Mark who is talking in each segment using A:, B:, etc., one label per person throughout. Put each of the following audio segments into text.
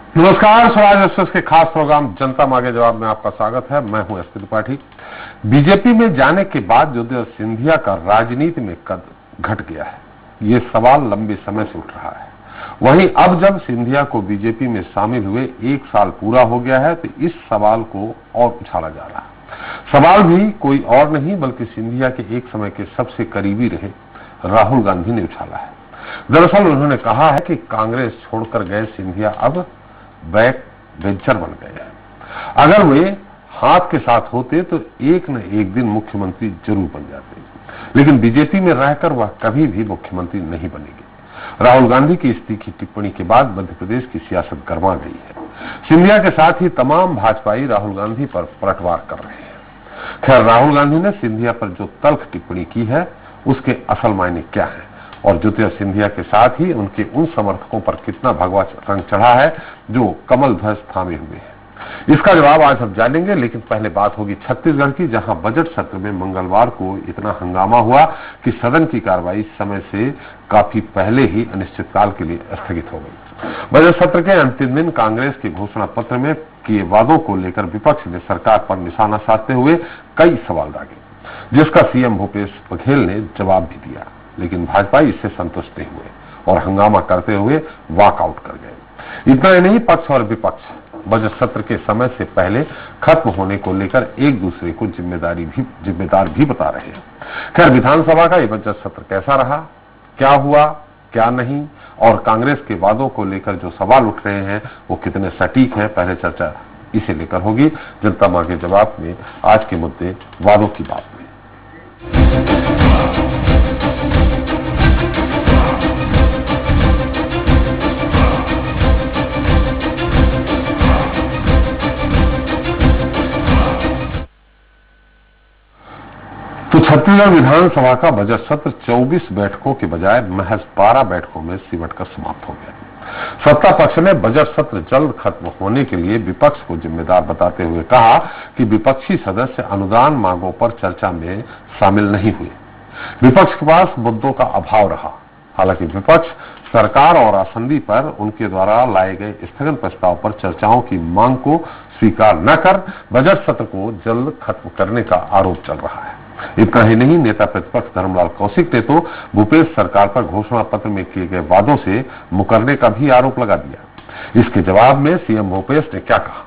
A: नमस्कार, स्वराज एक्सप्रेस के खास प्रोग्राम जनता मांगे जवाब में आपका स्वागत है। मैं हूं एसपी त्रिपाठी। बीजेपी में जाने के बाद ज्योतिरादित्य सिंधिया का राजनीति में कद घट गया है, ये सवाल लंबे समय से उठ रहा है। वहीं अब जब सिंधिया को बीजेपी में शामिल हुए 1 साल पूरा हो गया है तो इस सवाल को और उछाला जा रहा है। सवाल भी कोई और नहीं बल्कि सिंधिया के एक समय के सबसे करीबी रहे राहुल गांधी ने उछाला है। दरअसल उन्होंने कहा है कि कांग्रेस छोड़कर गए सिंधिया अब बैक बेंचर बन गए हैं। अगर वे हाथ के साथ होते तो एक न एक दिन मुख्यमंत्री जरूर बन जाते, लेकिन बीजेपी में रहकर वह कभी भी मुख्यमंत्री नहीं बनेंगे। राहुल गांधी की इस तीखी टिप्पणी के बाद मध्य प्रदेश की सियासत गर्मा गई है। सिंधिया के साथ ही तमाम भाजपाई राहुल गांधी पर पलटवार कर रहे हैं। खैर, राहुल गांधी ने सिंधिया पर जो तल्ख टिप्पणी की है उसके असल मायने क्या है और ज्योतिरादित्य सिंधिया के साथ ही उनके उन समर्थकों पर कितना भगवा रंग चढ़ा है जो कमल ध्वज थामे हुए हैं, इसका जवाब आज हम जानेंगे। लेकिन पहले बात होगी छत्तीसगढ़ की, जहां बजट सत्र में मंगलवार को इतना हंगामा हुआ कि सदन की कार्रवाई समय से काफी पहले ही अनिश्चितकाल के लिए स्थगित हो गई। बजट सत्र के अंतिम दिन कांग्रेस के घोषणा पत्र में किए वादों को लेकर विपक्ष ने सरकार पर निशाना साधते हुए कई सवाल दागे, जिसका सीएम भूपेश बघेल ने जवाब भी दिया। लेकिन भाजपा इससे संतुष्ट नहीं हुए और हंगामा करते हुए वॉकआउट कर गए। इतना ही नहीं, पक्ष और विपक्ष बजट सत्र के समय से पहले खत्म होने को लेकर एक दूसरे को जिम्मेदार भी बता रहे हैं। खैर, विधानसभा का ये बजट सत्र कैसा रहा, क्या हुआ, क्या नहीं, और कांग्रेस के वादों को लेकर जो सवाल उठ रहे हैं वो कितने सटीक हैं, पहले चर्चा इसे लेकर होगी जनता मांगे जवाब में। आज के मुद्दे वादों की बात में। तो छत्तीसगढ़ विधानसभा का बजट सत्र 24 बैठकों के बजाय महज 12 बैठकों में सिमटकर समाप्त हो गया। सत्ता पक्ष ने बजट सत्र जल्द खत्म होने के लिए विपक्ष को जिम्मेदार बताते हुए कहा कि विपक्षी सदस्य अनुदान मांगों पर चर्चा में शामिल नहीं हुए। विपक्ष के पास मुद्दों का अभाव रहा। हालांकि विपक्ष सरकार और आसंदी पर उनके द्वारा लाए गए स्थगन प्रस्ताव पर चर्चाओं की मांग को स्वीकार न कर बजट सत्र को जल्द खत्म करने का आरोप चल रहा है। इतना ही नहीं, नेता प्रतिपक्ष धर्मलाल कौशिक ने तो भूपेश सरकार पर घोषणा पत्र में किए गए वादों से मुकरने का भी आरोप लगा दिया। इसके जवाब में सीएम भूपेश ने क्या कहा,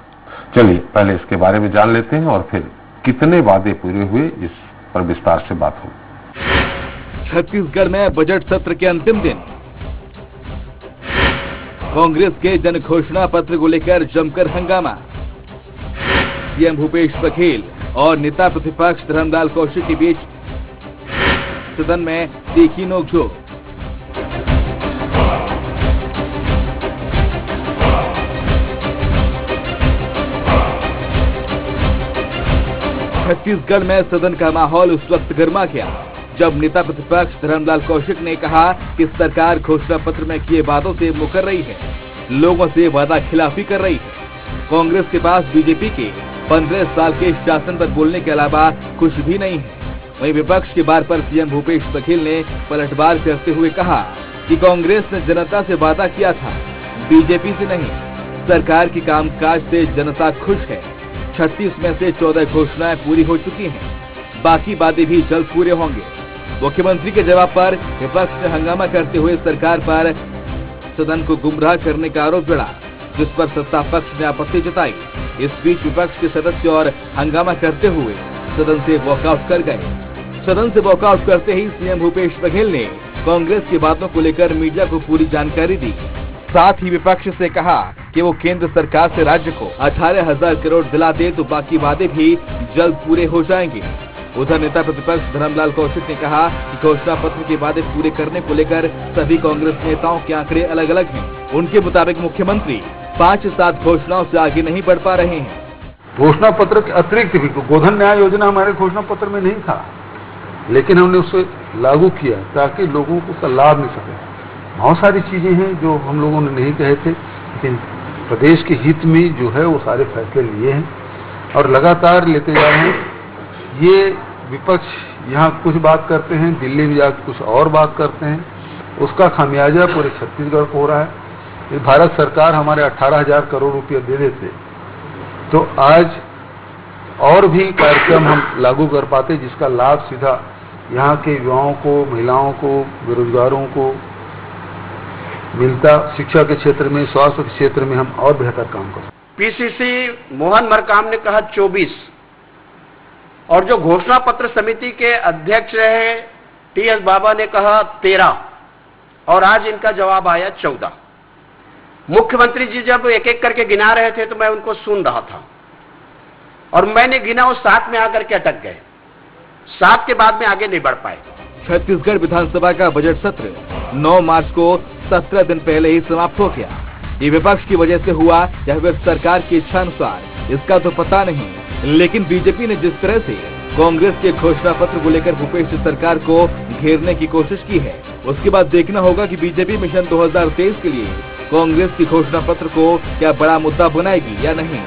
A: चलिए पहले इसके बारे में जान लेते हैं और फिर कितने वादे पूरे हुए इस पर विस्तार से बात होगी।
B: छत्तीसगढ़ में बजट सत्र के अंतिम दिन कांग्रेस के जन घोषणा पत्र को लेकर जमकर हंगामा। सीएम भूपेश बघेल और नेता प्रतिपक्ष धर्मलाल कौशिक के बीच सदन में तीखी नोकझोंक। छत्तीसगढ़ में सदन का माहौल उस वक्त गर्मा गया जब नेता प्रतिपक्ष धर्मलाल कौशिक ने कहा कि सरकार घोषणा पत्र में किए वादों से मुकर रही है, लोगों से वादा खिलाफी कर रही है। कांग्रेस के पास बीजेपी के 15 साल के शासन पर बोलने के अलावा कुछ भी नहीं है। वहीं विपक्ष के बार पर सीएम भूपेश बघेल ने पलटवार करते हुए कहा कि कांग्रेस ने जनता से वादा किया था, बीजेपी से नहीं। सरकार के कामकाज से जनता खुश है। 36 में से 14 घोषणाएं पूरी हो चुकी हैं, बाकी वादे भी जल्द पूरे होंगे। मुख्यमंत्री के जवाब पर विपक्ष ने हंगामा करते हुए सरकार पर सदन को गुमराह करने का आरोप जड़ा, जिस पर सत्ता पक्ष ने आपत्ति जताई। इस बीच विपक्ष के सदस्य और हंगामा करते हुए सदन से वॉकआउट कर गए। सदन से वॉकआउट करते ही सीएम भूपेश बघेल ने कांग्रेस की बातों को लेकर मीडिया को पूरी जानकारी दी। साथ ही विपक्ष से कहा कि वो केंद्र सरकार से राज्य को 18,000 करोड़ दिला दे तो बाकी वादे भी जल्द पूरे हो जाएंगे। उधर नेता प्रतिपक्ष धर्मलाल कौशिक ने कहा कि घोषणा पत्र के वादे पूरे करने को लेकर सभी कांग्रेस नेताओं के आंकड़े अलग अलग हैं। उनके मुताबिक मुख्यमंत्री 5-7 घोषणाओं से आगे नहीं बढ़ पा रहे हैं।
C: घोषणा पत्र के अतिरिक्त भी गोधन न्याय योजना हमारे घोषणा पत्र में नहीं था, लेकिन हमने उसे लागू किया ताकि लोगों को उसका लाभ मिल सके। बहुत सारी चीजें हैं जो हम लोगों ने नहीं कहे थे, लेकिन प्रदेश के हित में जो है वो सारे फैसले लिए हैं और लगातार लेते जा रहे हैं। ये विपक्ष यहाँ कुछ बात करते हैं, दिल्ली में जाकर कुछ और बात करते हैं, उसका खामियाजा पूरे छत्तीसगढ़ को हो रहा है। ये भारत सरकार हमारे 18,000 करोड़ रुपये दे देते तो आज और भी कार्यक्रम हम लागू कर पाते जिसका लाभ सीधा यहाँ के युवाओं को, महिलाओं को, बेरोजगारों को मिलता। शिक्षा के क्षेत्र में, स्वास्थ्य के क्षेत्र में हम और बेहतर काम कर सकते।
D: पीसीसी मोहन मरकाम ने कहा 24 और जो घोषणा पत्र समिति के अध्यक्ष रहे टीएस बाबा ने कहा 13 और आज इनका जवाब आया 14। मुख्यमंत्री जी जब एक एक करके गिना रहे थे तो मैं उनको सुन रहा था और मैंने गिना वो 7 में आकर के अटक गए। 7 के बाद में आगे नहीं बढ़ पाए।
B: छत्तीसगढ़ विधानसभा का बजट सत्र 9 मार्च को 17 दिन पहले ही समाप्त हो गया। ये विपक्ष की वजह से हुआ या फिर सरकार की इच्छा अनुसार इसका तो पता नहीं, लेकिन बीजेपी ने जिस तरह से कांग्रेस के घोषणा पत्र को लेकर भूपेश सरकार को घेरने की कोशिश की है, उसके बाद देखना होगा कि बीजेपी मिशन 2023 के लिए कांग्रेस की घोषणा पत्र को क्या बड़ा मुद्दा बनाएगी या नहीं।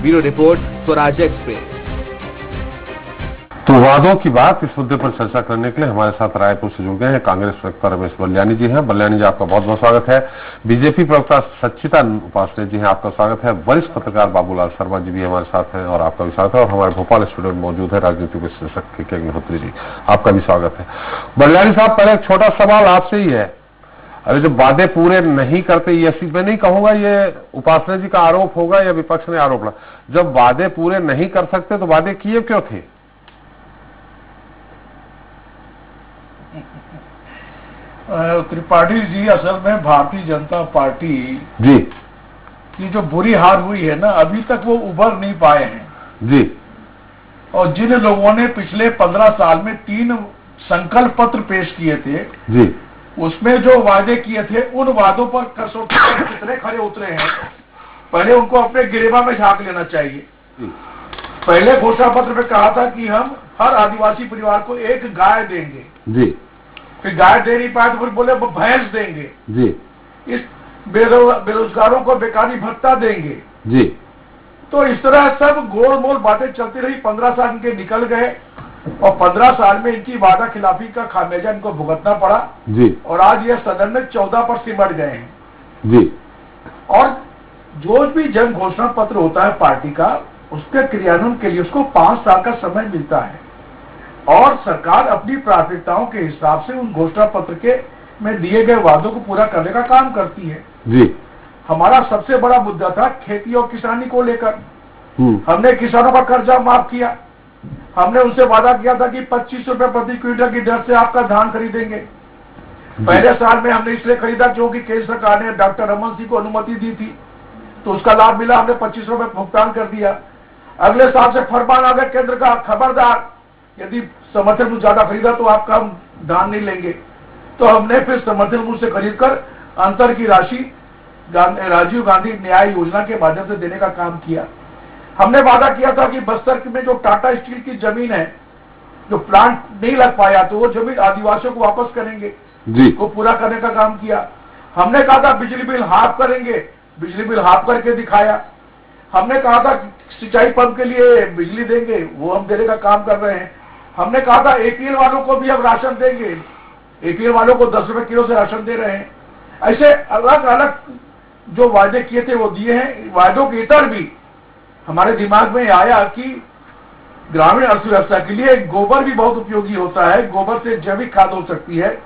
B: Bureau report, Swaraj express.
A: तो वादों की बात, इस मुद्दे पर चर्चा करने के लिए हमारे साथ रायपुर से जुड़ गए हैं कांग्रेस प्रवक्ता रमेश बलियानी जी हैं। बलियानी जी, आपका बहुत बहुत स्वागत है। बीजेपी प्रवक्ता सच्चिता उपासने जी हैं, आपका स्वागत है। वरिष्ठ पत्रकार बाबूलाल शर्मा जी भी हमारे साथ हैं और आपका भी स्वागत है। और हमारे भोपाल स्टूडियो में मौजूद है राजनीतिक विश्लेषक के अग्निहोत्री जी, आपका भी स्वागत है। बलियानी साहब, पहले एक छोटा सवाल आपसे ही है। अरे जब वादे पूरे नहीं करते, ये मैं नहीं कहूंगा ये उपासना जी का आरोप होगा या विपक्ष ने आरोप लगा, जब वादे पूरे नहीं कर सकते तो वादे किए क्यों थे?
E: त्रिपाठी जी, असल में भारतीय जनता पार्टी
A: जी
E: की जो बुरी हार हुई है ना, अभी तक वो उभर नहीं पाए हैं
A: जी।
E: और जिन लोगों ने पिछले 15 साल में 3 संकल्प पत्र पेश किए थे
A: जी,
E: उसमें जो वादे किए थे उन वादों पर कसौटी पर कितने खरे उतरे हैं, पहले उनको अपने गिरेबा में झांक लेना चाहिए। पहले घोषणा पत्र में कहा था कि हम हर आदिवासी परिवार को 1 गाय देंगे
A: जी,
E: फिर गाय दे नहीं पाए तो फिर बोले भैंस देंगे
A: जी,
E: इस बेरोजगारों को बेकारी भत्ता देंगे
A: जी।
E: तो इस तरह सब गोल मोल बातें चलती रही। 15 साल इनके निकल गए और 15 साल में इनकी वादा खिलाफी का खामियाजा इनको भुगतना पड़ा
A: जी,
E: और आज ये सदन में 14 पर सिमट गए हैं
A: जी।
E: और जो भी जन घोषणा पत्र होता है पार्टी का, उसके क्रियान्वयन के लिए उसको 5 साल का समय मिलता है और सरकार अपनी प्राथमिकताओं के हिसाब से उन घोषणा पत्र के में दिए गए वादों को पूरा करने का काम करती है
A: जी।
E: हमारा सबसे बड़ा मुद्दा था खेती और किसानी को लेकर। हमने किसानों का कर्जा माफ किया। हमने उनसे वादा किया था कि 25 रुपए प्रति क्विंटल की दर से आपका धान खरीदेंगे। पहले साल में हमने इसलिए खरीदा क्योंकि केंद्र सरकार ने डॉक्टर रमन सिंह को अनुमति दी थी, तो उसका लाभ मिला। हमने 25 रुपए भुगतान कर दिया। अगले साल से फरमान आ गया केंद्र का, खबरदार यदि समर्थन मूल्य ज्यादा खरीदा तो आपका हम धान नहीं लेंगे। तो हमने फिर समर्थन मूल्य से खरीदकर अंतर की राशि राजीव गांधी न्याय योजना के माध्यम से देने का काम किया। हमने वादा किया था कि बस्तर में जो टाटा स्टील की जमीन है, जो प्लांट नहीं लग पाया, तो वो जमीन आदिवासियों को वापस करेंगे
A: जी,
E: को पूरा करने का काम किया। हमने कहा था बिजली बिल हाफ करेंगे, बिजली बिल हाफ करके दिखाया। हमने कहा था सिंचाई पंप के लिए बिजली देंगे, वो हम देने का काम कर रहे हैं। हमने कहा था एपीएल वालों को भी हम राशन देंगे, एपीएल वालों को 10 रुपए किलो से राशन दे रहे हैं। ऐसे अलग अलग जो वायदे किए थे वो दिए हैं। वायदों के इतर भी हमारे दिमाग में आया कि ग्रामीण अर्थव्यवस्था के लिए गोबर भी बहुत उपयोगी होता है, गोबर से जैविक खाद हो सकती है।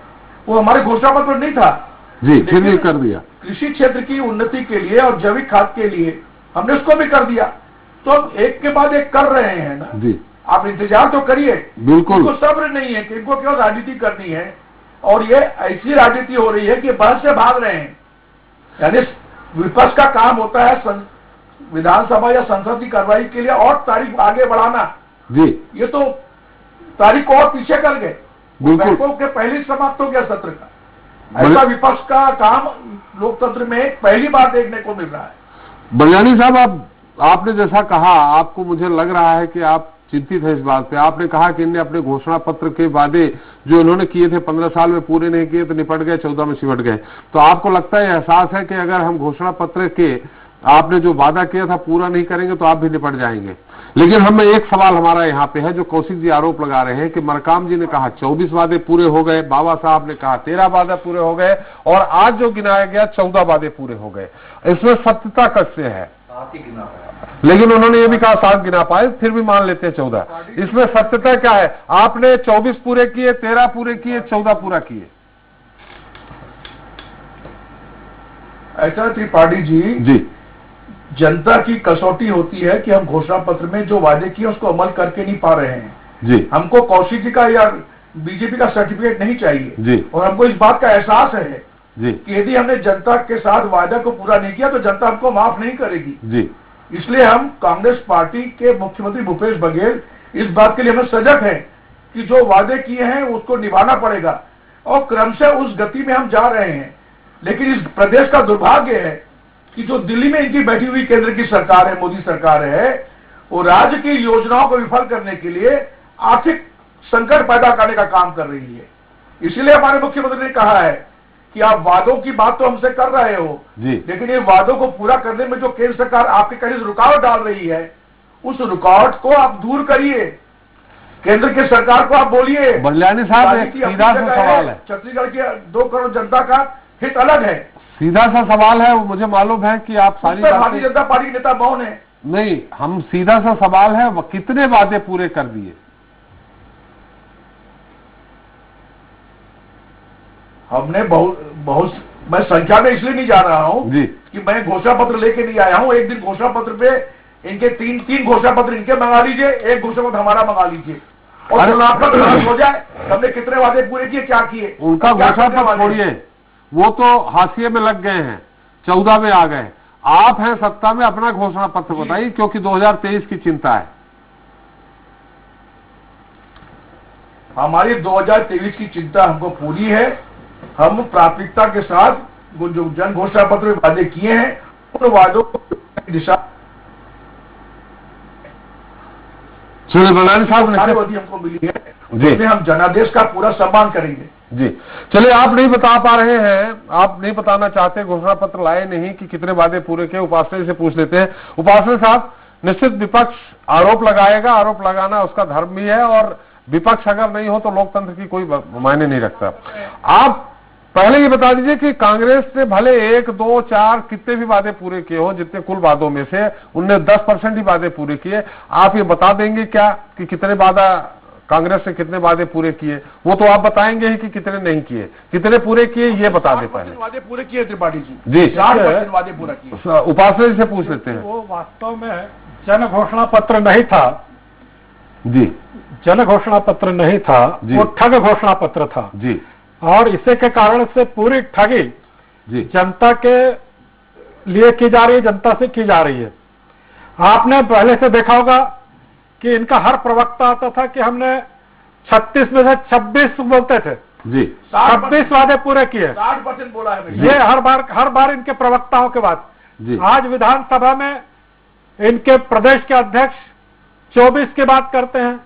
E: वो हमारे घोषणा पत्र नहीं था
A: जी, फिर भी कर दिया।
E: कृषि क्षेत्र की उन्नति के लिए और जैविक खाद के लिए हमने उसको भी कर दिया। तो अब एक के बाद एक कर रहे हैं ना
A: जी।
E: आप इंतजार तो करिए।
A: बिल्कुल।
E: इनको सब्र नहीं है कि इनको केवल राजनीति करनी है और ये ऐसी राजनीति हो रही है कि बहस से भाग रहे हैं। यानी विपक्ष का काम होता है विधानसभा या संसद की कार्रवाई के लिए और तारीख आगे बढ़ाना
A: जी।
E: ये तो तारीख और पीछे कर गए,
A: बिल्कुल
E: के पहले समाप्त हो गया सत्र का। ऐसा विपक्ष का काम लोकतंत्र में पहली बार देखने को मिल रहा है।
A: बलियानी साहब, आपने जैसा कहा, आपको मुझे लग रहा है कि आप चिंतित है इस बात पे। आपने कहा कि इनने अपने घोषणा पत्र के वादे जो इन्होंने किए थे 15 साल में पूरे नहीं किए तो निपट गए, 14 में सिमट गए। तो आपको लगता है, एहसास है कि अगर हम घोषणा पत्र के आपने जो वादा किया था पूरा नहीं करेंगे तो आप भी निपट जाएंगे। लेकिन हम एक सवाल हमारा यहाँ पे है, जो कौशिक जी आरोप लगा रहे हैं कि मरकाम जी ने कहा 24 वादे पूरे हो गए, बाबा साहब ने कहा 13 वादे पूरे हो गए, और आज जो गिनाया गया 14 वादे पूरे हो गए। इसमें सत्यता कैसे है? लेकिन उन्होंने ये भी कहा 7 गिना पाए, फिर भी मान लेते हैं 14। इसमें सत्यता क्या है? आपने 24 पूरे किए, 13 पूरे किए, 14 पूरा किए।
E: ऐसा त्रिपाठी जी, जनता की कसौटी होती है कि हम घोषणा पत्र में जो वादे किए उसको अमल करके नहीं पा रहे हैं
A: जी।
E: हमको कौशिक जी का या बीजेपी का सर्टिफिकेट नहीं चाहिए
A: जी।
E: और हमको इस बात का एहसास है
A: जी
E: कि यदि हमने जनता के साथ वादा को पूरा नहीं किया तो जनता हमको माफ नहीं करेगी
A: जी।
E: इसलिए हम कांग्रेस पार्टी के मुख्यमंत्री भूपेश बघेल इस बात के लिए हमें सजग है कि जो वादे किए हैं उसको निभाना पड़ेगा और क्रमशः उस गति में हम जा रहे हैं। लेकिन इस प्रदेश का दुर्भाग्य है कि जो दिल्ली में इनकी बैठी हुई केंद्र की सरकार है, मोदी सरकार है, वो राज्य की योजनाओं को विफल करने के लिए आर्थिक संकट पैदा करने का काम कर रही है। इसलिए हमारे मुख्यमंत्री ने कहा है कि आप वादों की बात तो हमसे कर रहे हो
A: जी।
E: लेकिन ये वादों को पूरा करने में जो केंद्र सरकार आपके कहने से रुकावट डाल रही है, उस रुकावट को आप दूर करिए। केंद्र की सरकार को आप बोलिए।
A: बलियानी साहब, एक सीधा सा सवाल है।
E: छत्तीसगढ़ की 2 करोड़ जनता का हित अलग है।
A: सीधा सा सवाल है, वो मुझे मालूम है कि आप सारी
E: भारतीय जनता पार्टी के नेता मौन है।
A: नहीं, हम सीधा सा सवाल है, वो कितने वादे पूरे कर दिए?
E: हमने बहुत मैं संख्या में इसलिए नहीं जा रहा हूं
A: जी
E: कि मैं घोषणा पत्र लेके नहीं आया हूं। एक दिन घोषणा पत्र पे इनके तीन घोषणा पत्र इनके मंगा लीजिए, एक घोषणा पत्र हमारा मंगा लीजिए और तुलनात्मक जांच हो जाए हमने कितने वादे पूरे किए, क्या किए।
A: उनका घोषणा पत्र छोड़िए, वो तो हाशिए में लग गए हैं, 14 में आ गए। आप हैं सत्ता में, अपना घोषणा पत्र बताइए, क्योंकि 2023 की चिंता है।
E: हमारी 2023 की चिंता हमको पूरी है। हम प्राथमिकता के साथ जो जन घोषणा पत्र में वादे किए हैं उन वादों को दिशा
A: बलियानी साहब
E: ने हमको मिली है
A: जी,
E: उसमें हम जनादेश का पूरा सम्मान करेंगे
A: जी। चलिए, आप नहीं बता पा रहे हैं, आप नहीं बताना चाहते, घोषणा पत्र लाए नहीं कि कितने वादे पूरे किए। उपासने से पूछ लेते हैं। उपासने साहब, निश्चित विपक्ष आरोप लगाएगा, आरोप लगाना उसका धर्म भी है, और विपक्ष अगर नहीं हो तो लोकतंत्र की कोई मायने नहीं रखता। आप पहले ये बता दीजिए कि कांग्रेस ने भले 1, 2, 4 कितने भी वादे पूरे किए हो, जितने कुल वादों में से उनने 10% ही वादे पूरे किए। आप ये बता देंगे क्या कि कितने वादा कांग्रेस ने कितने वादे पूरे किए? वो तो आप बताएंगे ही कि कितने नहीं किए, कितने पूरे किए ये बता दे पहले।
E: वादे पूरे किए त्रिपाठी जी?
A: जी,
E: 60% वादे पूरा किए।
A: उपासना जी से पूछ लेते हैं।
F: वो वास्तव में जन घोषणा पत्र नहीं था
A: जी,
F: जन घोषणा पत्र नहीं था, वो ठग घोषणा पत्र था
A: जी,
F: और इसी के कारण से पूरी ठगी
A: जी
F: जनता के लिए की जा रही है, जनता से की जा रही है। आपने पहले से देखा होगा कि इनका हर प्रवक्ता आता था कि हमने 36 में से 26 बोलते थे
A: जी,
F: 26 वादे पूरे किए।
E: 60% बोला है
F: ये हर बार इनके प्रवक्ताओं के बाद
A: जी।
F: आज विधानसभा में इनके प्रदेश के अध्यक्ष 24 की बात करते हैं,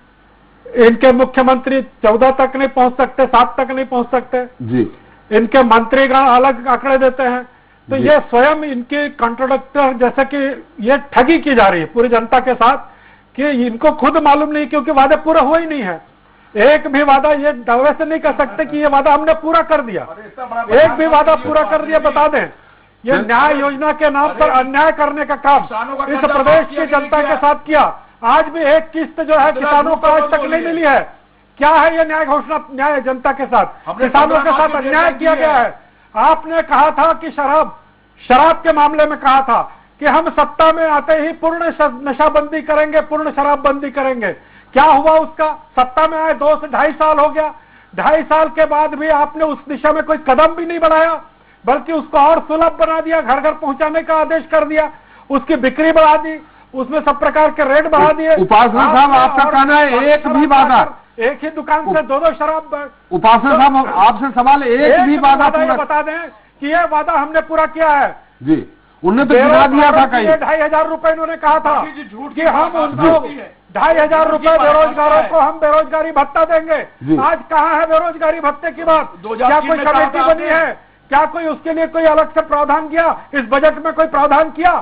F: इनके मुख्यमंत्री 14 तक नहीं पहुंच सकते, 7 तक नहीं पहुंच सकते
A: जी,
F: इनके मंत्रीगण अलग आंकड़े देते हैं। तो ये स्वयं इनके कॉन्ट्रोडक्टर, जैसे कि ये ठगी की जा रही है पूरी जनता के साथ कि इनको खुद मालूम नहीं, क्योंकि वादे पूरा हुआ ही नहीं है। एक भी वादा ये दावे से नहीं कर सकते कि ये वादा हमने पूरा कर दिया, एक भी वादा पूरा कर दिया। बता दें, ये न्याय योजना के नाम पर अन्याय करने का काम इस प्रदेश की जनता के साथ किया। आज भी एक किस्त जो है किसानों को आज तक नहीं मिली है। क्या है ये न्याय घोषणा? न्याय जनता के साथ, किसानों के साथ अन्याय किया गया है। आपने कहा था कि शराब के मामले में कहा था कि हम सत्ता में आते ही पूर्ण नशाबंदी करेंगे, पूर्ण शराबबंदी करेंगे। क्या हुआ उसका? सत्ता में आए 2 से 2.5 साल हो गया। 2.5 साल के बाद भी आपने उस दिशा में कोई कदम भी नहीं बढ़ाया, बल्कि उसको और सुलभ बना दिया, घर घर पहुंचाने का आदेश कर दिया, उसकी बिक्री बढ़ा दी, उसमें सब प्रकार के रेट बढ़ा दिए।
A: उपासना साहब, आपका कहना है एक भी वादा,
F: एक ही दुकान से 2-2 शराब।
A: उपासना साहब, आपसे सवाल, एक भी वादा पूरा
F: बता दें कि ये वादा हमने पूरा किया है
A: जी। उन्होंने तो गिना दिया था कहीं
F: 2,500 रुपए इन्होंने कहा था कि हम उनको 2,500 रुपए बेरोजगारों को हम बेरोजगारी भत्ता देंगे। आज कहाँ है बेरोजगारी भत्ते की बात? क्या कोई कमेटी बनी है? क्या कोई उसके लिए कोई अलग से प्रावधान किया? इस बजट में कोई प्रावधान किया?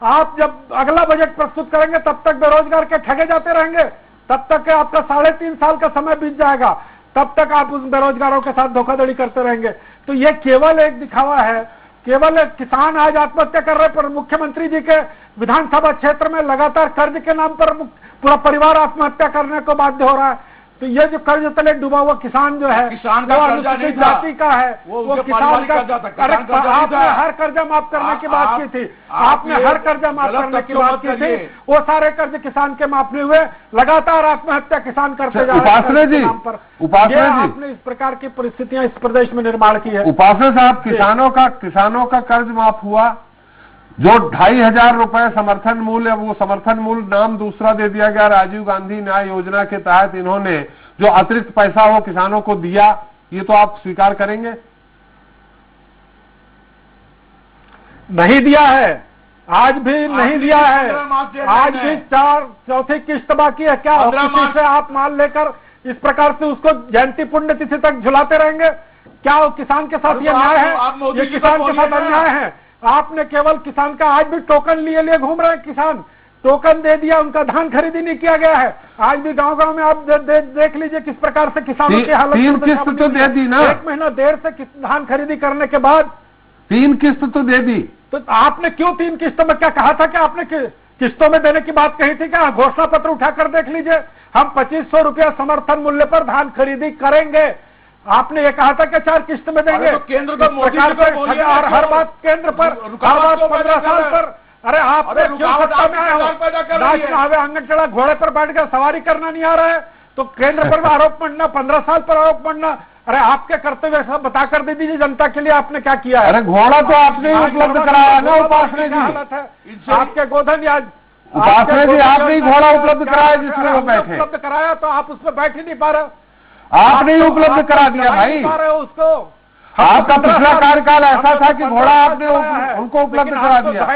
F: आप जब अगला बजट प्रस्तुत करेंगे तब तक बेरोजगार के ठगे जाते रहेंगे, तब तक के आपका 3.5 साल का समय बीत जाएगा, तब तक आप उन बेरोजगारों के साथ धोखाधड़ी करते रहेंगे। तो ये केवल एक दिखावा है, केवल एक किसान आज आत्महत्या कर रहे, पर मुख्यमंत्री जी के विधानसभा क्षेत्र में लगातार कर्ज के नाम पर पूरा परिवार आत्महत्या करने को बाध्य हो रहा है। तो ये जो कर्ज तले डूबा हुआ किसान जो है,
E: किसान का कर्जा नहीं था,
F: जाति का है, वो किसान का। अरे आपने हर कर्जा माफ करने की बात की थी, आपने हर कर्जा माफ करने की बात की थी, वो सारे कर्ज किसान के माफ नहीं हुए, लगातार आत्महत्या किसान करते जा रहे हैं।
A: उपासने जी,
F: आपने इस प्रकार की परिस्थितियां इस प्रदेश में निर्माण की है।
A: उपासने साहब, किसानों का कर्ज माफ हुआ, जो 2,500 रुपए समर्थन मूल्य, वो समर्थन मूल्य नाम दूसरा दे दिया गया। राजीव गांधी न्याय योजना के तहत इन्होंने जो अतिरिक्त पैसा वो किसानों को दिया, ये तो आप स्वीकार करेंगे?
F: नहीं दिया है, आज भी नहीं दिया है, आज भी चौथी किस्त बाकी है। क्या किसी से आप माल लेकर इस प्रकार से उसको जयंती पुण्यतिथि तक झुलाते रहेंगे? क्या वो किसान के साथ ये न्याय है? ये किसान के साथ अन्याय है। आपने केवल किसान का आज भी टोकन लिए घूम रहे हैं किसान, टोकन दे दिया, उनका धान खरीदी नहीं किया गया है। आज भी गांव-गांव में आप देख लीजिए किस प्रकार से किसानों की हालत।
A: 3 किस्त तो दे दी ना,
F: 1 महीना देर से धान खरीदी करने के बाद
A: 3 किस्त तो दे दी।
F: तो आपने क्यों 3 किस्तों में क्या कहा था? कि आपने किस्तों में देने की बात कही थी क्या? घोषणा पत्र उठाकर देख लीजिए, हम 2500 रुपया समर्थन मूल्य पर धान खरीदी करेंगे। आपने ये कहा था कि 4 किस्त में देंगे।
E: तो केंद्र को मोदी
F: और हर बात केंद्र पर, हर बात 15 साल पर। अरे आपने क्यों सत्ता में आए हो? आंगनचड़ा घोड़े पर बैठ कर सवारी करना नहीं आ रहा है तो केंद्र पर आरोप मढ़ना, 15 साल पर आरोप मढ़ना। अरे आपके कर्तव्य सब बताकर दे दीजिए जनता के लिए आपने क्या किया है।
A: अरे घोड़ा तो आपने उपलब्ध कराया ना उपासने जी,
F: हालत है आपके गोधन या
A: उपासने जी, आपने घोड़ा उपलब्ध कराया जिसमें वो बैठे।
F: उपलब्ध कराया तो आप उसमें बैठ ही नहीं पा रहे।
A: आपने ही उपलब्ध करा दिया भाई,
F: उसको।
A: आपका पिछला कार्यकाल ऐसा था कि घोड़ा आपने उनको उपलब्ध करा दिया।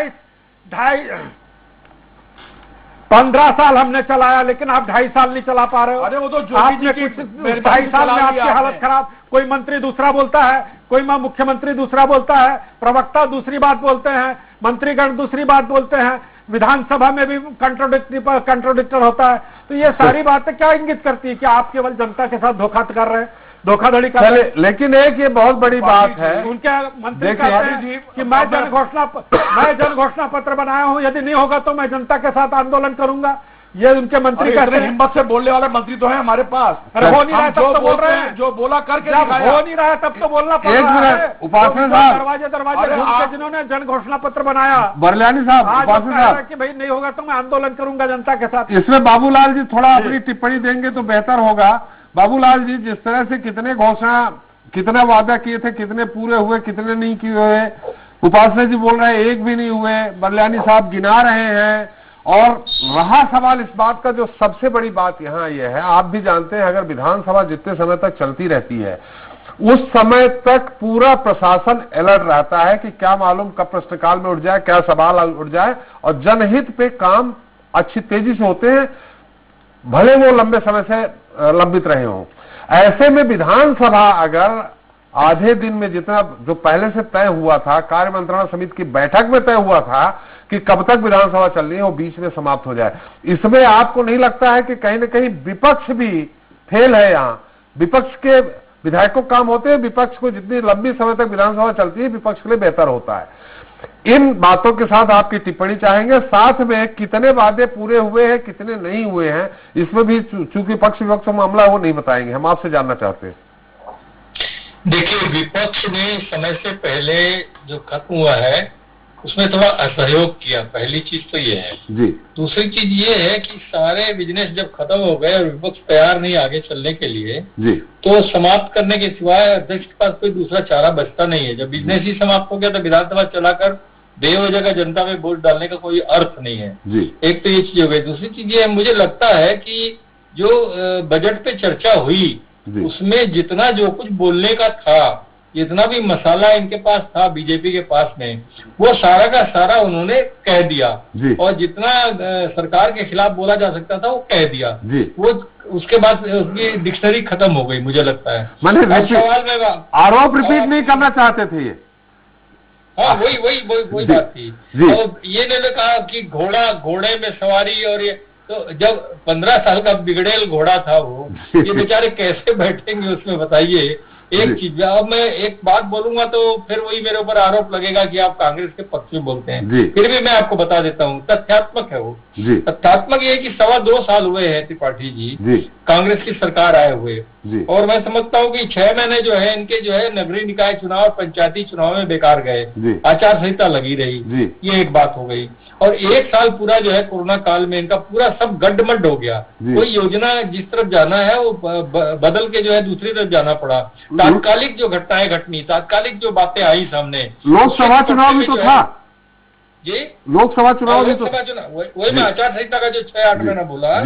F: 15 साल हमने चलाया, लेकिन आप 2.5 साल नहीं चला पा रहे हो।
E: अरे वो तो
F: 2.5 साल में आपकी हालत खराब। कोई मंत्री दूसरा बोलता है, कोई मुख्यमंत्री दूसरा बोलता है, प्रवक्ता दूसरी बात बोलते हैं, मंत्रीगण दूसरी बात बोलते हैं, विधानसभा में भी कंट्रोडिक्टर होता है। तो ये सारी बातें क्या इंगित करती है कि आप केवल जनता के साथ धोखा कर रहे हैं, धोखाधड़ी कर रहे हैं।
A: लेकिन एक ये बहुत बड़ी बात है,
F: उनके मंत्री कहते हैं कि मैं जन घोषणा पत्र बनाया हूं, यदि नहीं होगा तो मैं जनता के साथ आंदोलन करूंगा। ये उनके मंत्री कहते हैं।
E: हिम्मत से बोलने वाले मंत्री तो है हमारे पास।
F: अरे हो नहीं रहा है तब तो बोल रहे हैं,
E: जो बोला करके
F: हो नहीं रहा है तब तो बोलना पड़ रहा है।
A: उपासने साहब,
F: दरवाजे घूम के जिन्होंने जन घोषणा पत्र बनाया,
A: बरलानी साहब, उपासने साहब
F: कि भाई नहीं होगा तो मैं आंदोलन करूंगा जनता के साथ।
A: इसमें बाबूलाल जी थोड़ा अपनी टिप्पणी देंगे तो बेहतर होगा। बाबूलाल जी, जिस तरह से कितने घोषणा, कितने वादा किए थे, कितने पूरे हुए, कितने नहीं किए हुए, उपासने जी बोल रहे हैं एक भी नहीं हुए, बरलानी साहब गिना रहे हैं। और रहा सवाल इस बात का, जो सबसे बड़ी बात यहाँ यह है, आप भी जानते हैं अगर विधानसभा जितने समय तक चलती रहती है उस समय तक पूरा प्रशासन अलर्ट रहता है कि क्या मालूम कब प्रश्नकाल में उठ जाए, क्या सवाल उठ जाए, और जनहित पे काम अच्छी तेजी से होते हैं, भले वो लंबे समय से लंबित रहे हों। ऐसे में विधानसभा अगर आधे दिन में जितना जो पहले से तय हुआ था, कार्य मंत्रणा समिति की बैठक में तय हुआ था कि कब तक विधानसभा चलनी है, वो बीच में समाप्त हो जाए, इसमें आपको नहीं लगता है कि कहीं न कहीं विपक्ष भी फेल है? यहाँ विपक्ष के विधायकों काम होते हैं, विपक्ष को जितनी लंबी समय तक विधानसभा चलती है विपक्ष के लिए बेहतर होता है। इन बातों के साथ आपकी टिप्पणी चाहेंगे, साथ में कितने वादे पूरे हुए हैं, कितने नहीं हुए हैं, इसमें भी चूंकि पक्ष विपक्ष का मामला है वो नहीं बताएंगे, हम आपसे जानना चाहते हैं।
G: देखिए, विपक्ष ने समय से पहले जो खत्म हुआ है उसमें थोड़ा असहयोग किया, पहली चीज तो ये है
A: जी।
G: दूसरी चीज ये है कि सारे बिजनेस जब खत्म हो गए और विपक्ष तैयार नहीं आगे चलने के लिए
A: जी,
G: तो समाप्त करने के सिवाय अध्यक्ष के पास कोई दूसरा चारा बचता नहीं है। जब बिजनेस ही समाप्त हो गया तो विधानसभा चलाकर बेवजह का जनता में वोट डालने का कोई अर्थ नहीं है
A: जी।
G: एक तो ये चीज हो गई। दूसरी चीज ये मुझे लगता है कि जो बजट पे चर्चा हुई उसमें जितना जो कुछ बोलने का था, जितना भी मसाला इनके पास था बीजेपी के पास में, वो सारा का सारा उन्होंने कह दिया और जितना सरकार के खिलाफ बोला जा सकता था वो कह दिया। वो उसके बाद उसकी डिक्शनरी खत्म हो गई मुझे लगता है।
A: मैंने सवाल में आरोप रिपीट नहीं करना चाहते थे ये।
G: हाँ वही बात थी। और ये मैंने कहा कि घोड़े में सवारी, और ये तो जब 15 साल का बिगड़ेल घोड़ा था वो, ये बेचारे कैसे बैठेंगे उसमें, बताइए। एक चीज, अब मैं एक बात बोलूंगा तो फिर वही मेरे ऊपर आरोप लगेगा कि आप कांग्रेस के पक्ष में बोलते हैं, फिर भी मैं आपको बता देता हूँ, तथ्यात्मक है वो। तथ्यात्मक ये है कि 2.25 साल हुए हैं त्रिपाठी जी कांग्रेस की सरकार आए हुए, और मैं समझता हूँ कि 6 महीने जो है इनके जो है नगरीय निकाय चुनाव, पंचायती चुनाव में बेकार गए, आचार संहिता लगी रही, ये एक बात हो गई। और 1 साल पूरा जो है कोरोना काल में इनका पूरा सब गड्ढमड्ढ हो गया। कोई योजना जिस तरफ जाना है वो बदल के जो है दूसरी तरफ जाना पड़ा। तात्कालिक जो घटनाएं घटनी, तात्कालिक जो बातें आई सामने,
A: लोकसभा चुनाव भी तो था
G: जी,
A: लोकसभा चुनाव भी तो,
G: वही मैं आचार संहिता का जो 6-8 महीना बोला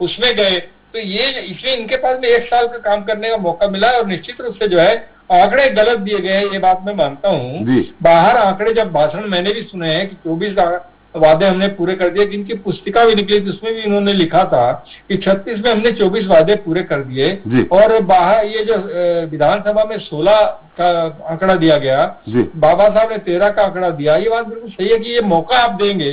G: उसमें गए, तो ये इसमें इनके पास में 1 साल का काम करने का मौका मिला। और निश्चित रूप से जो है आंकड़े गलत दिए गए, ये बात मैं मानता हूँ। बाहर आंकड़े, जब भाषण मैंने भी सुने हैं कि 24 वादे हमने पूरे कर दिए, इनकी पुस्तिका भी निकली जिसमें भी इन्होंने लिखा था कि 36 में हमने 24 वादे पूरे कर दिए। और बाहर ये जो विधानसभा में 16 का आंकड़ा दिया गया, बाबा साहब ने 13 का आंकड़ा दिया। ये बात बिल्कुल सही है कि ये मौका आप देंगे,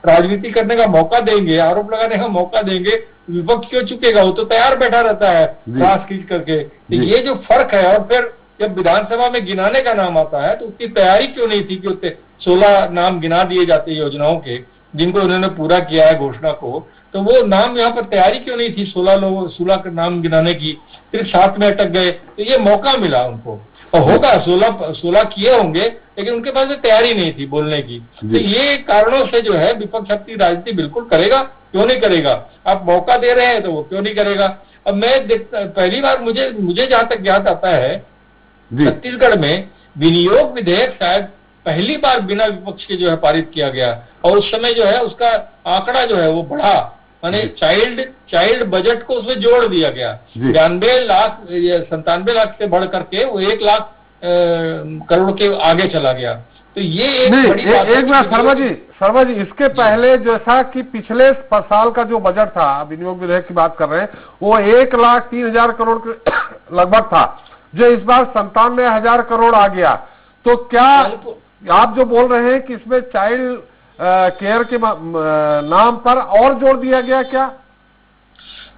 G: राजनीति करने का मौका देंगे, आरोप लगाने का मौका देंगे, विपक्ष क्यों चुकेगा? वो तो तैयार बैठा रहता है घास खींच करके। तो ये जो फर्क है, और फिर जब विधानसभा में गिनाने का नाम आता है तो उसकी तैयारी क्यों नहीं थी कि उससे 16 नाम गिना दिए जाते योजनाओं के, जिनको उन्होंने पूरा किया है घोषणा को, तो वो नाम यहाँ पर तैयारी क्यों नहीं थी 16 के नाम गिनाने की, सिर्फ 7 में अटक गए। तो ये मौका मिला उनको, और होगा 16 किए होंगे, लेकिन उनके पास तैयारी नहीं थी बोलने की। तो ये कारणों से जो है विपक्ष अपनी राजनीति बिल्कुल करेगा, क्यों नहीं करेगा? आप मौका दे रहे हैं तो वो क्यों नहीं करेगा? अब मैं पहली बार मुझे जहां तक याद आता है, छत्तीसगढ़ में विनियोग विधेयक शायद पहली बार बिना विपक्ष के जो है पारित किया गया, और उस समय जो है उसका आंकड़ा जो है वो बढ़ा, माने चाइल्ड बजट को उसमें जोड़ दिया गया। 97 लाख से बढ़ करके वो 1 लाख करोड़ के आगे चला गया। तो ये एक बड़ी बात है।
A: एक बार शर्मा जी, इसके पहले जैसा कि पिछले साल का जो बजट था, विनियोग विधेयक की बात कर रहे हैं, वो 1,03,000 करोड़ के लगभग था, जो इस बार 97,000 करोड़ आ गया। तो क्या आप जो बोल रहे हैं कि इसमें चाइल्ड केयर के नाम पर और जोड़ दिया गया क्या?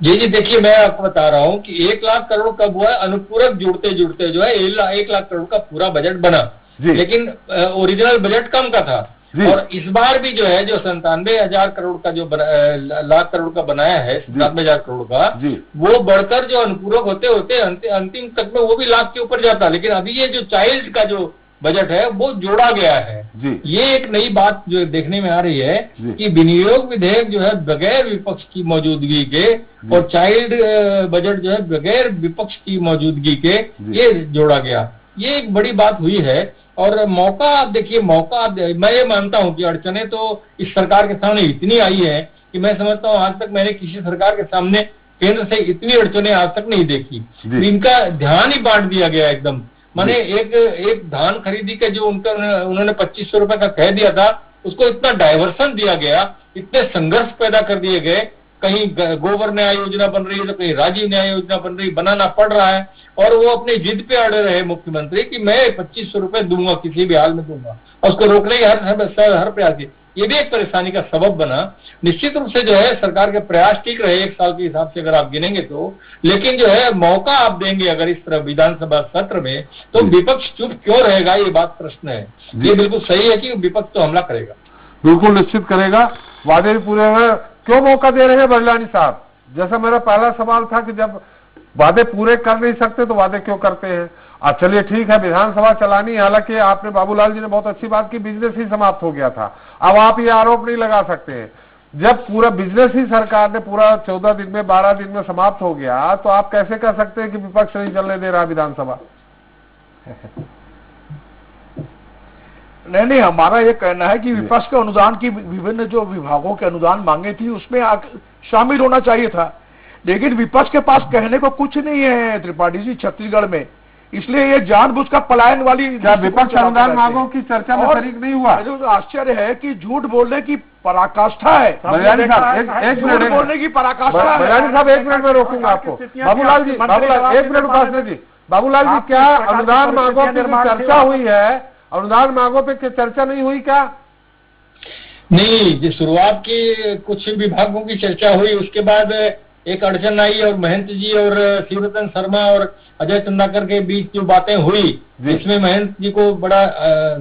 G: जी देखिए, मैं आपको बता रहा हूं कि 1 लाख करोड़ कब हुआ? अनुपूरक जुड़ते जो है 1 लाख करोड़ का पूरा बजट बना, लेकिन ओरिजिनल बजट कम का था। और इस बार भी जो है जो 97,000 करोड़ का जो लाख करोड़ का बनाया है, 97,000 करोड़ का, वो बढ़कर जो अनुपूरक होते होते अंतिम तक में वो भी लाख के ऊपर जाता। लेकिन अभी ये जो चाइल्ड का जो बजट है वो जोड़ा गया है। ये एक नई बात जो देखने में आ रही है कि विनियोग विधेयक जो है बगैर विपक्ष की मौजूदगी के, और चाइल्ड बजट जो है बगैर विपक्ष की मौजूदगी के ये जोड़ा गया। ये एक बड़ी बात हुई है। और मौका आप देखिए, मैं ये मानता हूं कि अड़चने तो इस सरकार के सामने इतनी आई है कि मैं समझता हूं आज तक मैंने किसी सरकार के सामने केंद्र से इतनी अड़चने आज तक नहीं देखी। इनका ध्यान ही बांट दिया गया एकदम। माने एक धान खरीदी के जो उन्होंने 2500 रुपए का कह दिया था, उसको इतना डायवर्सन दिया गया, इतने संघर्ष पैदा कर दिए गए। कहीं गोबर न्याय योजना बन रही है तो कहीं राजीव न्याय योजना बन रही, बनाना पड़ रहा है। और वो अपनी जिद पे अड़े रहे मुख्यमंत्री कि मैं 2500 रुपए दूंगा, किसी भी हाल में दूंगा, और उसको रोकने की हर प्रयास की। ये भी एक परेशानी का सबब बना। निश्चित रूप से जो है सरकार के प्रयास ठीक रहे 1 साल के हिसाब से अगर आप गिनेंगे तो, लेकिन जो है मौका आप देंगे अगर इस तरह विधानसभा सत्र में, तो विपक्ष चुप क्यों रहेगा? ये बात प्रश्न है। ये बिल्कुल सही है कि विपक्ष तो हमला करेगा,
A: बिल्कुल निश्चित करेगा। वादे भी पूरे हुए, क्यों मौका दे रहे हैं बरलानी साहब? जैसा मेरा पहला सवाल था कि जब वादे पूरे कर नहीं सकते तो वादे क्यों करते हैं? अब चलिए ठीक है, विधानसभा चलानी, हालांकि आपने बाबूलाल जी ने बहुत अच्छी बात की, बिजनेस ही समाप्त हो गया था। अब आप ये आरोप नहीं लगा सकते हैं, जब पूरा बिजनेस ही सरकार ने पूरा 14 दिन में 12 दिन में समाप्त हो गया, तो आप कैसे कह सकते हैं कि विपक्ष नहीं चलने दे रहा विधानसभा?
E: नहीं, हमारा ये कहना है कि विपक्ष के अनुदान की विभिन्न जो विभागों के अनुदान मांगे थी उसमें शामिल होना चाहिए था, लेकिन विपक्ष के पास कहने को कुछ नहीं है त्रिपाठी जी छत्तीसगढ़ में। इसलिए ये जानबूझकर पलायन वाली
A: विपक्ष अनुदान मांगों की चर्चा में शरीक नहीं हुआ।
E: जो आश्चर्य है कि झूठ बोलने की पराकाष्ठा है।
A: बयानी साहब
E: झूठ बोलने की पराकाष्ठा है।
A: बयानी साहब 1 मिनट में रोकूंगा आपको। बाबूलाल जी 1 मिनट उपासने जी, बाबूलाल जी क्या अनुदान मांगों की चर्चा हुई है अनुदान मांगों पे क्या चर्चा नहीं हुई क्या?
G: नहीं, जो शुरुआत की कुछ विभागों की चर्चा हुई, उसके बाद एक अड़चन आई और महंत जी और शिवरतन शर्मा और अजय चंदाकर के बीच जो बातें हुई, इसमें महंत जी को बड़ा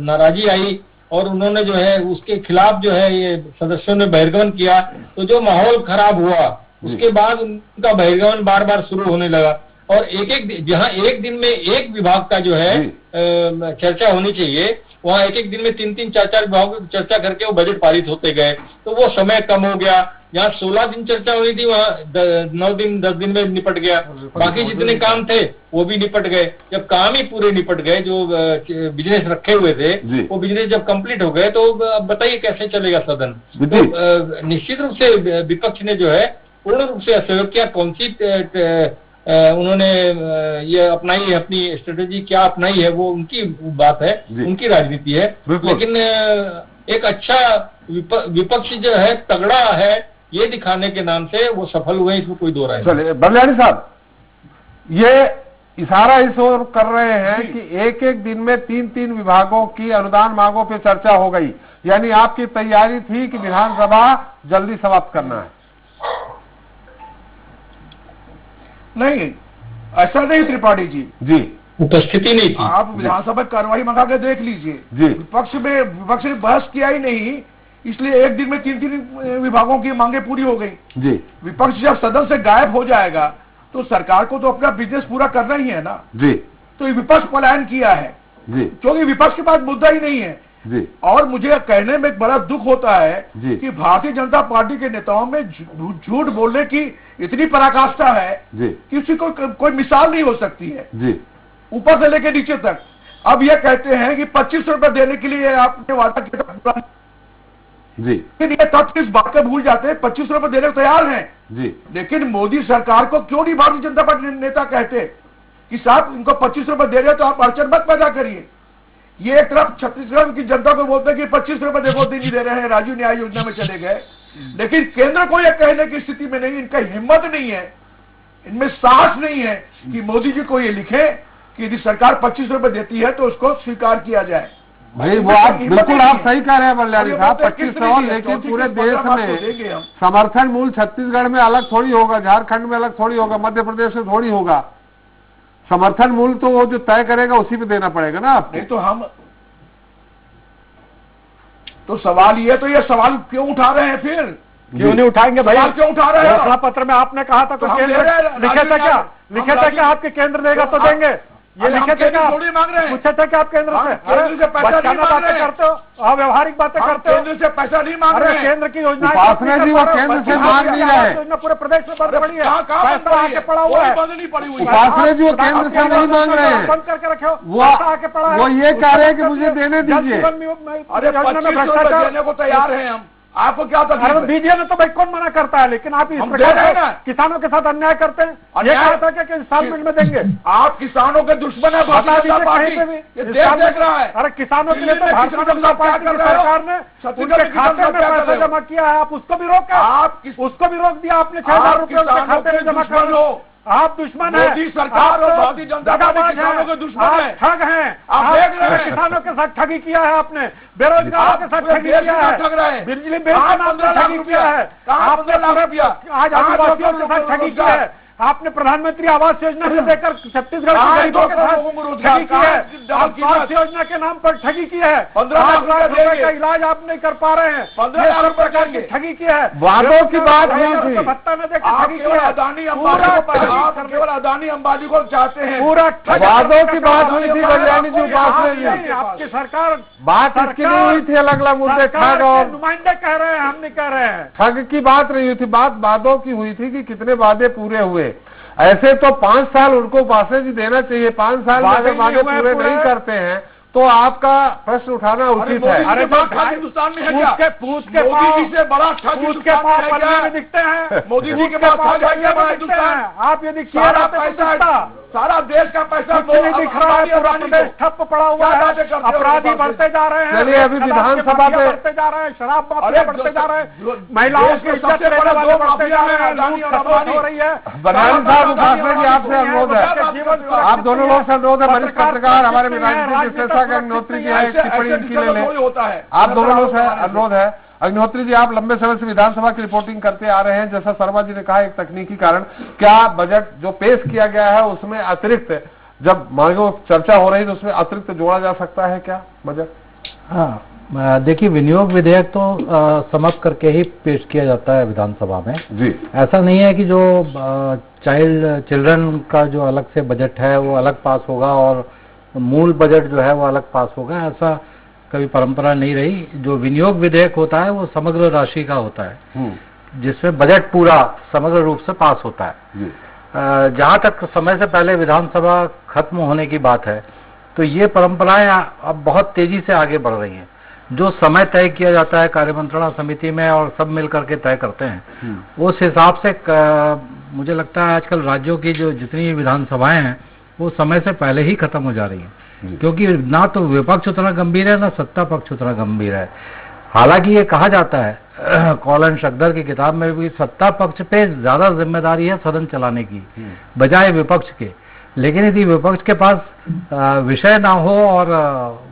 G: नाराजी आई और उन्होंने जो है उसके खिलाफ जो है ये सदस्यों ने बहिर्गमन किया। तो जो माहौल खराब हुआ उसके बाद उनका बहिर्गमन बार बार शुरू होने लगा और जहां एक दिन में एक विभाग का जो है चर्चा होनी चाहिए, वहाँ एक दिन में 3-3, 4-4 विभागों की चर्चा करके वो बजट पारित होते गए, तो वो समय कम हो गया। जहाँ 16 दिन चर्चा हुई थी वहाँ 9 दिन 10 दिन में निपट गया, बाकी जितने काम थे वो भी निपट गए। जब काम ही पूरे निपट गए, जो बिजनेस रखे हुए थे वो बिजनेस जब कंप्लीट हो गए, तो बताइए कैसे चलेगा सदन। तो निश्चित रूप से विपक्ष ने जो है पूर्ण रूप से असहयोग किया। कौन सी उन्होंने ये अपनाई है, अपनी स्ट्रेटेजी क्या अपनाई है, वो उनकी बात है, उनकी राजनीति है, लेकिन एक अच्छा विपक्ष जो है तगड़ा है ये दिखाने के नाम से वो सफल हुए, इसमें कोई दो राय नहीं।
A: चलिए बलियानी साहब, ये इशारा इस ओर कर रहे हैं कि एक दिन में 3-3 विभागों की अनुदान मांगों पे चर्चा हो गई, यानी आपकी तैयारी थी कि विधानसभा जल्दी समाप्त करना है।
E: नहीं, ऐसा नहीं त्रिपाठी जी,
G: उपस्थिति नहीं थी।
E: आप विधानसभा कार्रवाई मंगा के देख लीजिए, विपक्ष ने बहस किया ही नहीं, इसलिए एक दिन में 3-3 विभागों की मांगे पूरी हो गई। विपक्ष जब सदन से गायब हो जाएगा तो सरकार को तो अपना बिजनेस पूरा करना ही है ना। तो विपक्ष पलायन किया है क्योंकि विपक्ष के पास मुद्दा ही नहीं है। और मुझे कहने में एक बड़ा दुख होता है कि भारतीय जनता पार्टी के नेताओं में झूठ बोलने की इतनी पराकाष्ठा है कि उसकी कोई मिसाल नहीं हो सकती है, ऊपर से लेकर नीचे तक। अब ये कहते हैं कि 25 रुपए देने के लिए आपने वादा किया, लेकिन ये तथ्य इस बात का भूल जाते हैं 25 रुपए देने को तैयार हैं, लेकिन मोदी सरकार को क्यों नहीं भारतीय जनता पार्टी नेता कहते कि साहब इनको 25 रुपए दे रहे तो आप अड़चन मत पैदा करिए। ये एक तरफ छत्तीसगढ़ की जनता को बोलते हैं कि 25 रुपए देखो दिन ही दे रहे हैं, राजीव न्याय योजना में चले गए, लेकिन केंद्र को यह कहने की स्थिति में नहीं, इनका हिम्मत नहीं है, इनमें साहस नहीं है कि मोदी जी को ये लिखे कि यदि सरकार 25 रुपए देती है तो उसको स्वीकार किया जाए।
A: भाई वो आप बिल्कुल आप सही कह रहे हैं बलियानी साहब, 2500, लेकिन पूरे देश में समर्थन मूल्य छत्तीसगढ़ में अलग थोड़ी होगा, झारखंड में अलग थोड़ी होगा, मध्य प्रदेश में थोड़ी होगा। समर्थन मूल्य तो वो जो तय करेगा उसी पे देना पड़ेगा ना आपको।
E: नहीं तो हम तो सवाल ये, तो ये सवाल क्यों उठा रहे हैं फिर?
F: क्यों नहीं उठाएंगे भाई?
E: क्यों उठा रहे हैं?
F: घोषणा पत्र में आपने कहा था तो केंद्र लिखे थे क्या? लिखे थे क्या आपके केंद्र देगा तो देंगे? ये लिखे थे क्या? पूछे थे क्या आप केंद्र से? बचाना बातें करते हो, अव्यवहारिक बातें करते हो,
E: केंद्र से पैसा नहीं मांग रहे हैं।
F: केंद्र की योजना
A: जी वो केंद्र से मांग नहीं रहे,
F: पूरे प्रदेश में बंद पड़ी है, पैसा आके पड़ा हुआ है।
A: उपासना जी वो केंद्र से नहीं मांग रहे हैं,
F: बंद करके रखे हो,
A: आके पड़ा है। वो ये कह रहे हैं कि मुझे देने दीजिए।
E: अरे भ्रष्टाचार देने को तैयार है हम, आपको क्या तकलीफ है?
F: दीजिए ना, तो भाई कौन मना करता है, लेकिन आप इस प्रकार किसानों के साथ अन्याय करते हैं। ये कहा था कि इंस्टॉलमेंट में देंगे,
E: आप किसानों के दुश्मन है भारतीय जनता पार्टी, ये देश देख रहा है।
F: अरे किसानों के लिए तो भारतीय जनता पार्टी की सरकार ने उनके खाते में पैसा जमा किया है, आप उसको भी रोका, आप उसको भी रोक दिया आपने। 6,000 रुपये उनके खाते में जमा कर लो। आप दुश्मन है,
E: मोदी सरकार और भारतीय जनता पार्टी किसानों के दुश्मन है,
F: ठग हैं।
E: आप देख रहे हैं
F: किसानों के साथ ठगी किया है आपने, बेरोजगारों के साथ ठगी किया है, बिजली बिल के नाम पर ठगी किया है आपने, आज आदिवासियों के साथ ठगी किया है आपने, प्रधानमंत्री आवास योजना से देकर छत्तीसगढ़ के गरीबों के साथ ठगी की है, स्वास्थ्य योजना के नाम पर ठगी की है,
E: 15 लाख रुपए
F: का इलाज आप नहीं कर पा रहे हैं,
E: 15 लाख रुपए
F: की ठगी की है।
A: वादों की बात हुई थी,
F: भत्ता न देकर ठगी की है।
E: अदानी अंबानी केवल अदानी अंबानी को चाहते हैं,
F: पूरा
A: वादों की बात हुई थी बलियानी जी,
F: आपकी सरकार
A: बात इसकी नहीं हुई थी, अलग अलग मुद्दे ठग और
F: नुमाइंदे कह रहे हैं, हम नहीं कह रहे हैं।
A: ठग की बात नहीं हुई थी, बात वादों की हुई थी कि कितने वादे पूरे हुए। ऐसे तो 5 साल उनको उपासना जी देना चाहिए, 5 साल में अगर वादे पूरे नहीं करते हैं तो आपका प्रश्न उठाना उचित है।
E: अरे हिंदुस्तान में है क्या? मोदी जी से बड़ा ठग हिंदुस्तान में
F: दिखते हैं,
E: मोदी जी के पास
F: आप यदि सारा पैसा,
E: सारा देश का पैसा
F: नहीं दिख रहा है, पूरा प्रदेश ठप पड़ा हुआ है, अपराधी बढ़ते जा रहे हैं।
A: चलिए अभी विधानसभा में
F: बढ़ते जा रहे हैं, शराब माफिया बढ़ते जा रहे हैं, महिलाओं की इज्जत लेने वाले बढ़ते जा रहे हैं, लूट हो रही है।
A: बलियानी साहब उपासना जी आपसे अनुरोध है, आप दोनों लोग से अनुरोध है, वरिष्ठ पत्रकार हमारे विधायक जी विश्लेषक कि अग्निहोत्री जी है, टिप्पणी इनकी ले लें।
E: होता है
A: आप दोनों से अनुरोध है, अग्निहोत्री जी आप लंबे समय से विधानसभा की रिपोर्टिंग करते आ रहे हैं, जैसा शर्मा जी ने कहा एक तकनीकी कारण, क्या बजट जो पेश किया गया है उसमें अतिरिक्त जब मांगों चर्चा हो रही है तो उसमें अतिरिक्त जोड़ा जा सकता है क्या बजट?
H: हाँ, देखिए विनियोग विधेयक तो समाप्त करके ही पेश किया जाता है विधानसभा में
A: जी।
H: ऐसा नहीं है कि जो चिल्ड्रन का जो अलग से बजट है वो अलग पास होगा और मूल बजट जो है वो अलग पास होगा, ऐसा कभी परंपरा नहीं रही। जो विनियोग विधेयक होता है वो समग्र राशि का होता है जिसमें बजट पूरा समग्र रूप से पास होता है। जहां तक समय से पहले विधानसभा खत्म होने की बात है तो ये परंपराएं अब बहुत तेजी से आगे बढ़ रही हैं। जो समय तय किया जाता है कार्यमंत्रणा समिति में और सब मिलकर के तय करते हैं, उस हिसाब से मुझे लगता है आजकल राज्यों की जो जितनी विधानसभाएं हैं वो समय से पहले ही खत्म हो जा रही हैं, क्योंकि ना तो विपक्ष उतना गंभीर है ना सत्ता पक्ष उतना गंभीर है। हालांकि ये कहा जाता है कॉलन शकदर की किताब में भी सत्ता पक्ष पे ज्यादा जिम्मेदारी है सदन चलाने की बजाय विपक्ष के, लेकिन यदि विपक्ष के पास विषय ना हो और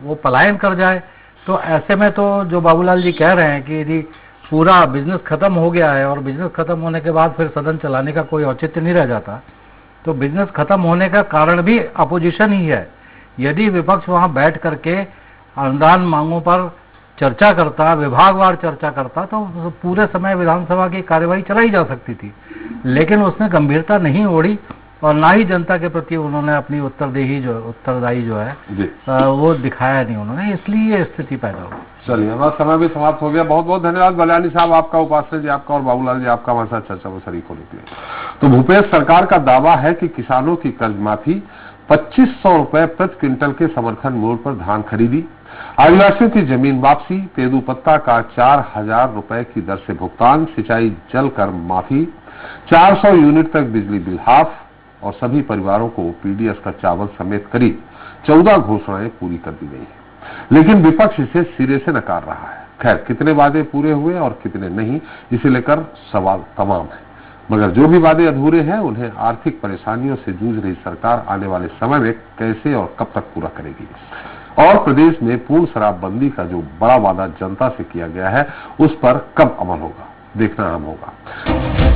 H: वो पलायन कर जाए तो ऐसे में तो जो बाबूलाल जी कह रहे हैं कि यदि पूरा बिजनेस खत्म हो गया है और बिजनेस खत्म होने के बाद फिर सदन चलाने का कोई औचित्य नहीं रह जाता, तो बिजनेस खत्म होने का कारण भी अपोजिशन ही है। यदि विपक्ष वहां बैठ करके अनुदान मांगों पर चर्चा करता, विभागवार चर्चा करता, तो पूरे समय विधानसभा की कार्यवाही चलाई जा सकती थी, लेकिन उसने गंभीरता नहीं ओढ़ी और ना ही जनता के प्रति उन्होंने अपनी उत्तरदायी जो है वो दिखाया नहीं उन्होंने, इसलिए ये स्थिति पैदा हुई।
A: चलिए हमारा समय भी समाप्त हो गया। बहुत बहुत धन्यवाद बलियानी साहब आपका, उपाध्याय जी आपका और बाबूलाल जी आपका हमारे साथ चर्चा में शरीक होने के लिए। तो भूपेश सरकार का दावा है कि किसानों की कर्ज माफी, 2500 रुपए प्रति क्विंटल के समर्थन मूल्य पर धान खरीदी, आदिवासियों की जमीन वापसी, तेंदुपत्ता का 4000 रुपए की दर से भुगतान, सिंचाई जल कर माफी, 400 यूनिट तक बिजली बिल हाफ और सभी परिवारों को पीडीएस का चावल समेत करीब 14 घोषणाएं पूरी कर दी गई हैं। लेकिन विपक्ष इसे सिरे से नकार रहा है। खैर कितने वादे पूरे हुए और कितने नहीं, इसे लेकर सवाल तमाम है, मगर जो भी वादे अधूरे हैं उन्हें आर्थिक परेशानियों से जूझ रही सरकार आने वाले समय में कैसे और कब तक पूरा करेगी, और प्रदेश में पूर्ण शराबबंदी का जो बड़ा वादा जनता से किया गया है उस पर कब अमल होगा, देखना अहम होगा।